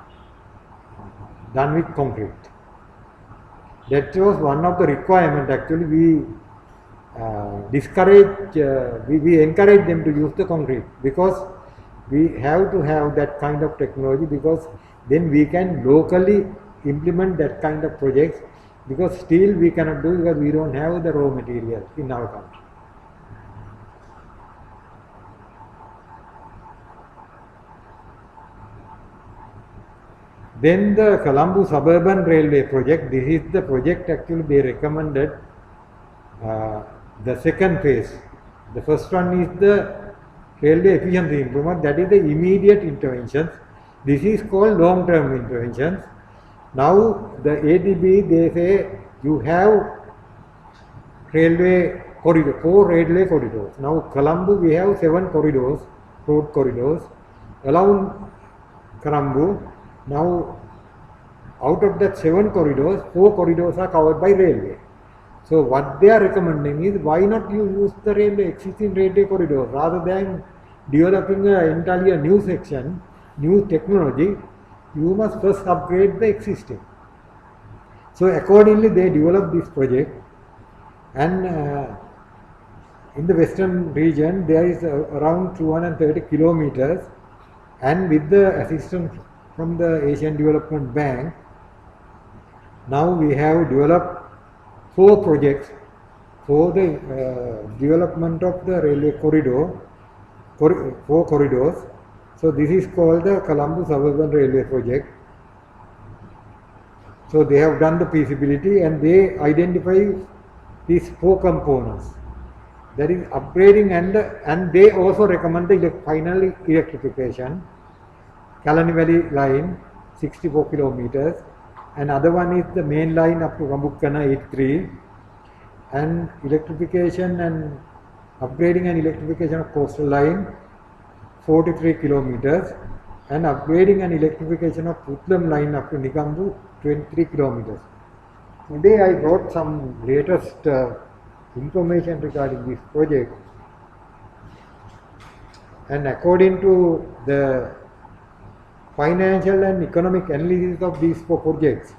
done with concrete. That was one of the requirements. Actually, we we encourage them to use the concrete, because we have to have that kind of technology, because then we can locally implement that kind of projects, because steel we cannot do because we don't have the raw material in our country. Then the Colombo Suburban Railway project, this is the project actually they recommended the second phase. The first one is the railway efficiency improvement, that is the immediate interventions. This is called long-term interventions. Now the ADB, they say you have railway corridor, 4 railway corridors. Now Colombo we have 7 corridors, road corridors around Colombo. Now out of that 7 corridors, 4 corridors are covered by railway. So what they are recommending is, why not you use the railway, existing railway corridor, rather than developing an entirely new section, new technology. You must first upgrade the existing. So accordingly they developed this project, and in the western region there is around 230 kilometers, and with the assistance from the Asian Development Bank, now we have developed 4 projects for the development of the railway corridor, 4 corridors. So this is called the Colombo Suburban Railway project. So they have done the feasibility and they identify these 4 components. That is upgrading, and they also recommend the final electrification. Kalani Valley line 64 kilometers, and other one is the main line up to Rambukkana 83, and electrification and upgrading and electrification of coastal line 43 kilometers, and upgrading and electrification of Putlam line up to Nigambu 23 kilometers. Today I brought some latest information regarding this project, and according to the financial and economic analysis of these 4 projects,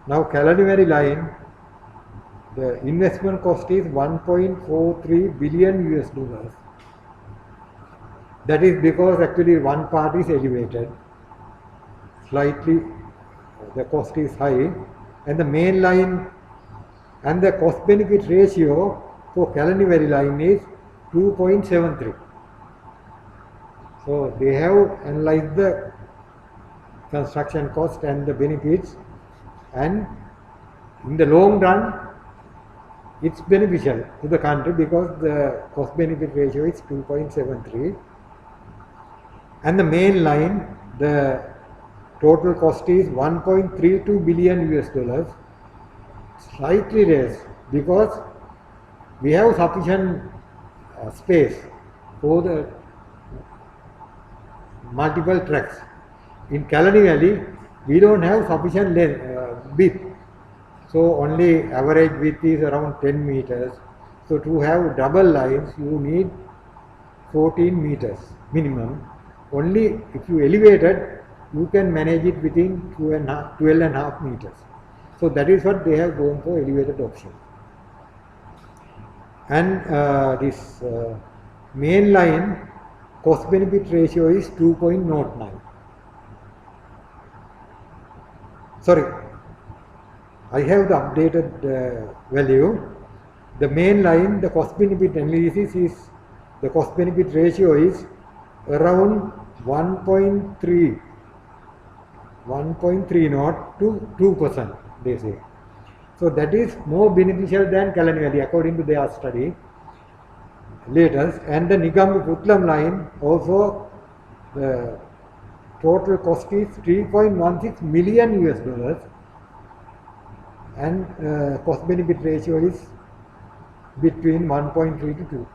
now Kalani Valley line, the investment cost is 1.43 billion US dollars. That is because actually one part is elevated, slightly the cost is high, and the main line and the cost benefit ratio for Kalani Valley line is 2.73. So they have analyzed the construction cost and the benefits, and in the long run it's beneficial to the country because the cost benefit ratio is 2.73, and the main line, the total cost is 1.32 billion US dollars, slightly less because we have sufficient space for the multiple tracks. In Kalani Valley we don't have sufficient width, so only average width is around 10 meters. So to have double lines you need 14 meters minimum. Only if you elevated you can manage it within 12.5 meters. So that is what they have gone for elevated option. And this main line cost benefit ratio is 2.09. Sorry, I have the updated value. The main line, the cost benefit analysis is, the cost benefit ratio is around 1.3 not to 2%, they say. So that is more beneficial than Kalani Valley according to their study latest. And the Negombo Puttalam line also, the total cost is 3.16 million US dollars, and cost benefit ratio is between 1.3 to 2.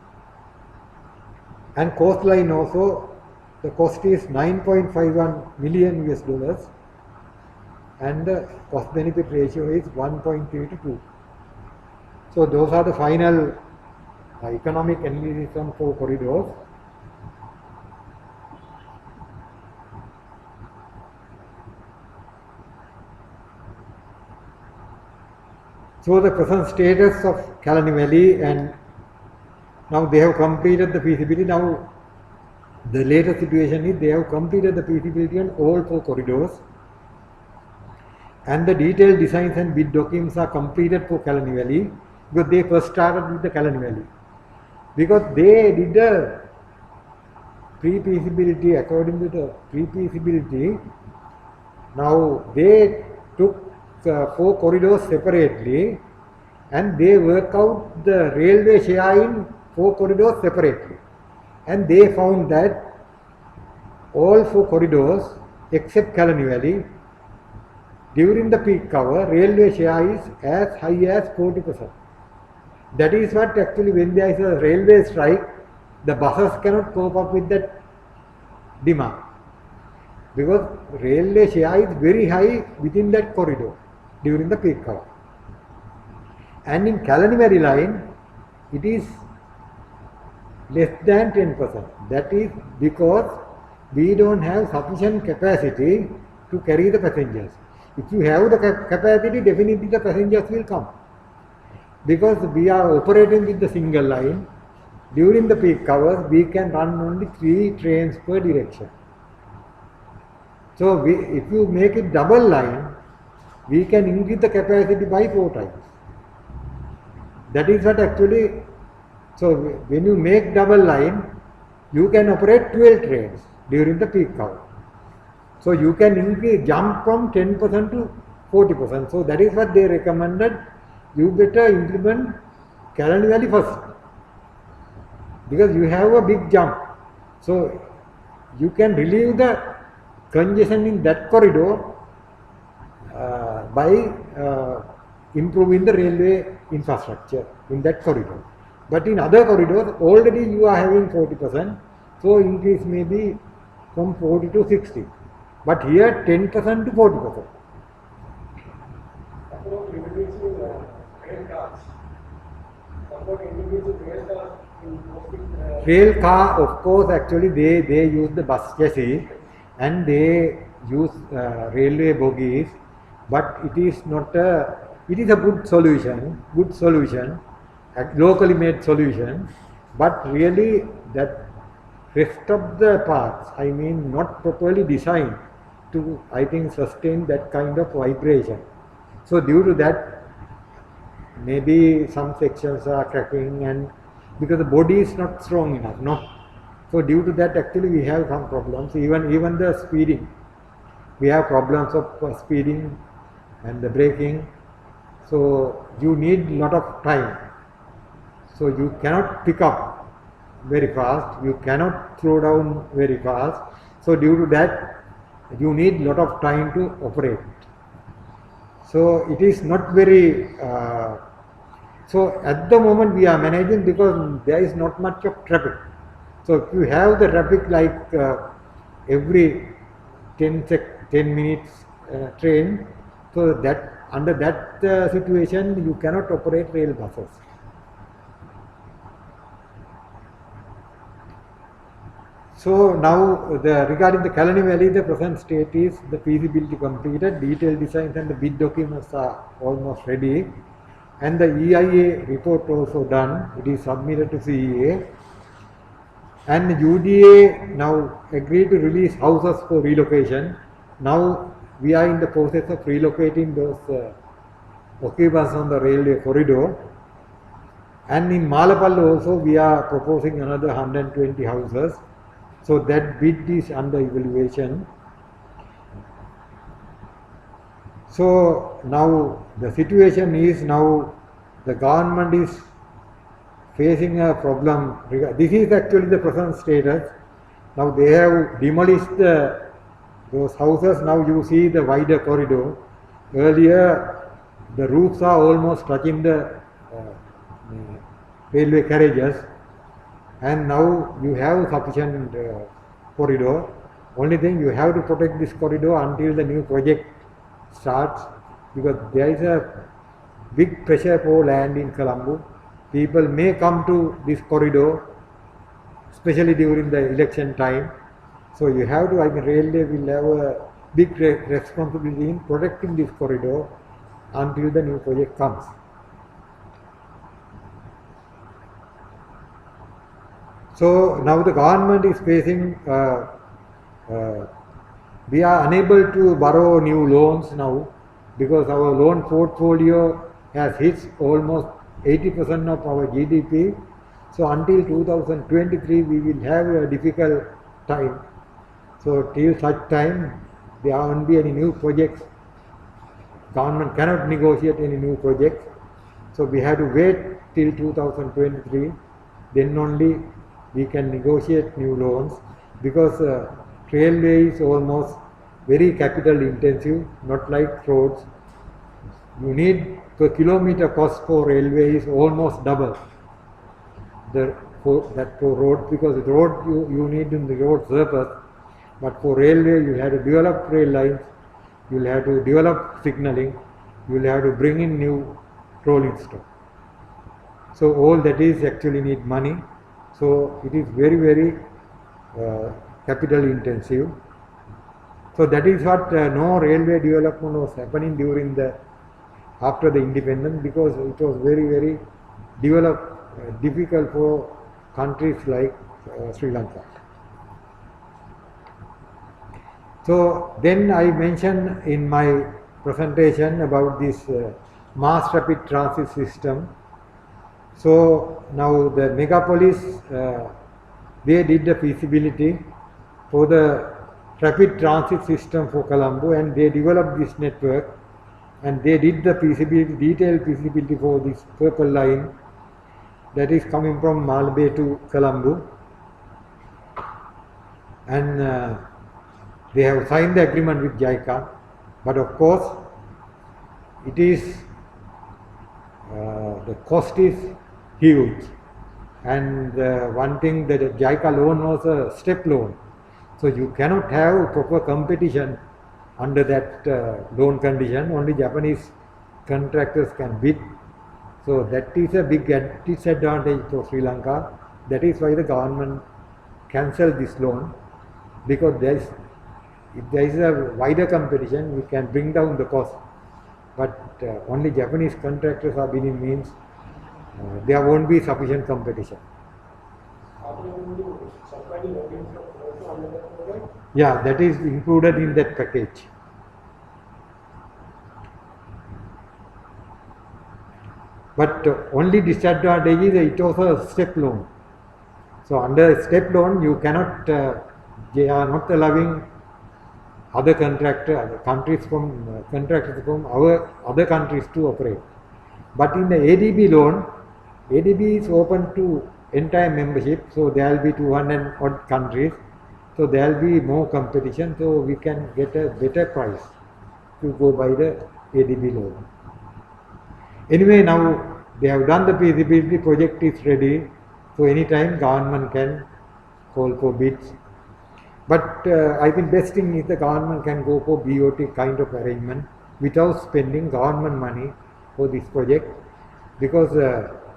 And coastline also, the cost is 9.51 million US dollars, and the cost benefit ratio is 1.3 to 2. So those are the final economic analysis on 4 corridors. So the present status of Kalani Valley, and now they have completed the feasibility. Now the latest situation is they have completed the feasibility on all 4 corridors, and the detailed designs and bid documents are completed for Kalani Valley, because they first started with the Kalani Valley. Because they did a pre-feasibility, according to the pre-feasibility, now they took 4 corridors separately, and they work out the railway share in 4 corridors separately. And they found that all 4 corridors except Kalani Valley, during the peak hour, railway share is as high as 40%. That is what actually, when there is a railway strike, the buses cannot cope up with that demand, because railway share is very high within that corridor during the peak hour. And in Kalani Valley line, it is less than 10%. That is because we don't have sufficient capacity to carry the passengers. If you have the capacity, definitely the passengers will come. Because we are operating with the single line, during the peak hours, we can run only 3 trains per direction. So if you make it double line, we can increase the capacity by 4 times. That is what actually, so when you make double line, you can operate 12 trains during the peak hour. So you can jump from 10% to 40%. So that is what they recommended. You better implement Kalani Valley first, because you have a big jump. So you can relieve the congestion in that corridor by improving the railway infrastructure in that corridor. But in other corridors, already you are having 40%, so increase may be from 40 to 60. But here 10% to 40%. About introducing rail cars. About introducing rail cars in rail car, of course, actually they use the bus chassis and they use railway bogies, but it is not a, it is a good solution, a locally made solution, but really that rest of the parts, I mean, not properly designed to, I think, sustain that kind of vibration. So due to that, maybe some sections are cracking, and because the body is not strong enough, no. So due to that, actually we have some problems. Even the speeding, we have problems of speeding and the braking. So you need lot of time. So you cannot pick up very fast, you cannot slow down very fast. So due to that, you need lot of time to operate. So it is not very, so at the moment we are managing because there is not much of traffic. So if you have the traffic like every 10 minutes train, so that under that situation you cannot operate rail buses. So now regarding the Kalani Valley, the present state is the feasibility completed, detailed designs and the bid documents are almost ready, and the EIA report also done. It is submitted to CEA, and UDA now agreed to release houses for relocation. Now we are in the process of relocating those occupants on the railway corridor. And in Malapallu also we are proposing another 120 houses. So that bid is under evaluation. So now the situation is, now the government is facing a problem. This is actually the present status. Now they have demolished those houses. Now you see the wider corridor. Earlier the roofs are almost touching the railway carriages, and now you have sufficient corridor. Only thing, you have to protect this corridor until the new project starts, because there is a big pressure for land in Colombo. People may come to this corridor, especially during the election time. So you have to, I mean, railway will have a big responsibility in protecting this corridor until the new project comes. So now the government is facing, we are unable to borrow new loans now, because our loan portfolio has hit almost 80% of our GDP. So until 2023 we will have a difficult time. So till such time there won't be any new projects. Government cannot negotiate any new projects. So we have to wait till 2023. Then only we can negotiate new loans, because railway is almost very capital intensive, not like roads. You need per kilometer cost for railway is almost double for road, because road you need in the road surface, but for railway you have to develop rail lines, you will have to develop signaling, you will have to bring in new rolling stock. So all that is actually need money. So it is very, very capital intensive. So that is what no railway development was happening during after the independence, because it was very, very difficult for countries like Sri Lanka. So then I mentioned in my presentation about this mass rapid transit system. So now the megapolis, they did the feasibility for the rapid transit system for Colombo, and they developed this network, and they did the feasibility, detailed feasibility for this purple line that is coming from Malbe to Colombo, and they have signed the agreement with JICA, but of course it is the cost is huge, and one thing, that JICA loan was a step loan, so you cannot have proper competition under that loan condition. Only Japanese contractors can bid, so that is a big disadvantage for Sri Lanka. That is why the government cancelled this loan, because if there is a wider competition, we can bring down the cost, but only Japanese contractors are bidding means there won't be sufficient competition. Yeah, that is included in that package. But only disadvantage is it was a step loan. So under a step loan, you cannot, they are not allowing other contractors from our other countries to operate. But in the ADB loan, ADB is open to entire membership, so there will be 200 odd countries, so there will be more competition, so we can get a better price to go by the ADB loan. Anyway, now they have done the feasibility, project is ready, so anytime government can call for bids. But I think best thing is the government can go for BOT kind of arrangement without spending government money for this project, because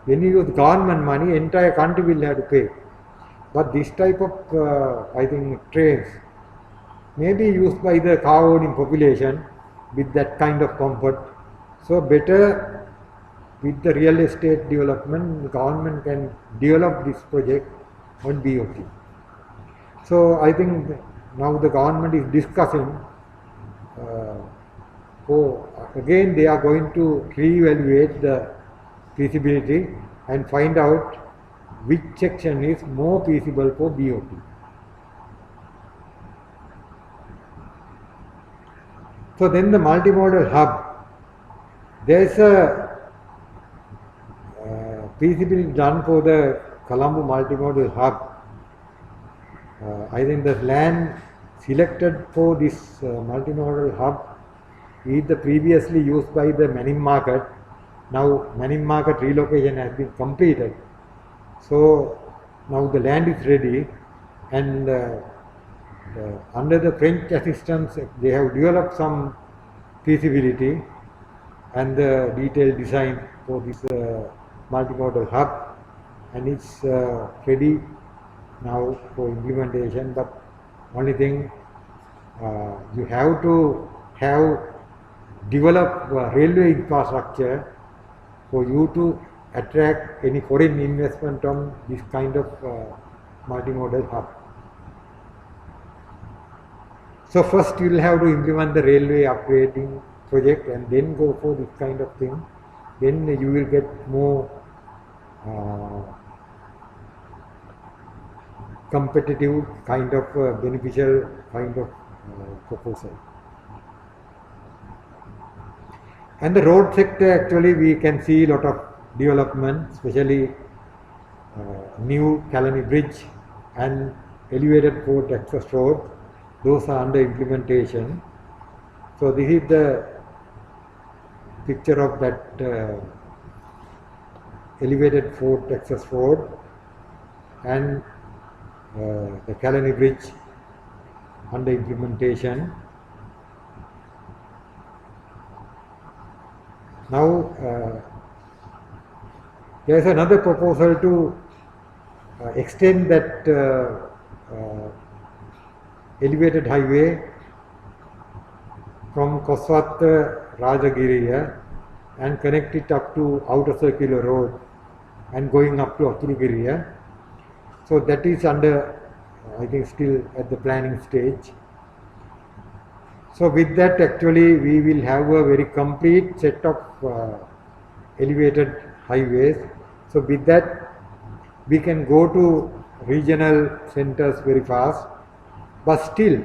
when you use government money, entire country will have to pay. But this type of, I think, trains may be used by the car owning population with that kind of comfort. So better with the real estate development, the government can develop this project on BOT. So I think now the government is discussing, again they are going to re-evaluate the feasibility and find out which section is more feasible for BOT. So then the multimodal hub, there is a feasibility done for the Colombo multimodal hub. I think the land selected for this multimodal hub is the previously used by the Manning Market. Now Manning Market relocation has been completed. So now the land is ready, and under the French assistance they have developed some feasibility and the detailed design for this multimodal hub, and it's ready now for implementation. But only thing, you have to have developed railway infrastructure for you to attract any foreign investment on this kind of multimodal hub. So first you will have to implement the railway upgrading project and then go for this kind of thing. Then you will get more competitive kind of beneficial kind of proposal. And the road sector, actually we can see a lot of development, especially new Kalani Bridge and elevated port access road. Those are under implementation. So this is the picture of that elevated port access road and the Kalani Bridge under implementation. Now there is another proposal to extend that elevated highway from Koswatha Rajagiriya and connect it up to Outer Circular Road and going up to Aturugiriya. So that is under, I think, still at the planning stage. So with that, actually we will have a very complete set of elevated highways. So with that we can go to regional centers very fast, but still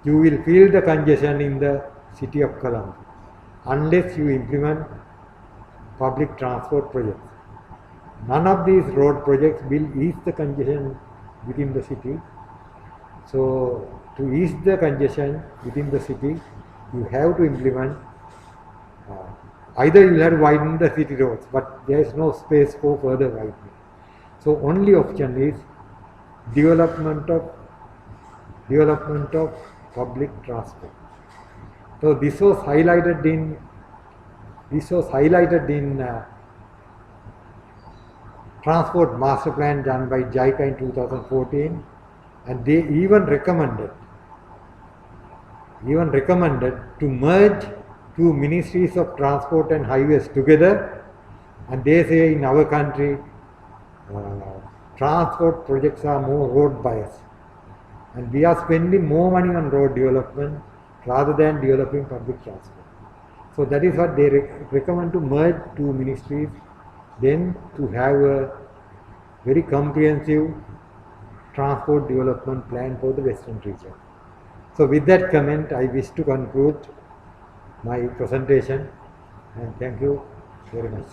you will feel the congestion in the city of Colombo unless you implement public transport projects. None of these road projects will ease the congestion within the city. So to ease the congestion within the city, you have to implement, either you will have to widen the city roads, but there is no space for further widening. So only option is development of public transport. So this was highlighted in Transport Master Plan done by JICA in 2014, and they even recommended to merge two ministries of transport and highways together, and they say in our country transport projects are more road biased, and we are spending more money on road development rather than developing public transport. So that is what they recommend, to merge two ministries, then to have a very comprehensive transport development plan for the Western region. So with that comment, I wish to conclude my presentation, and thank you very much.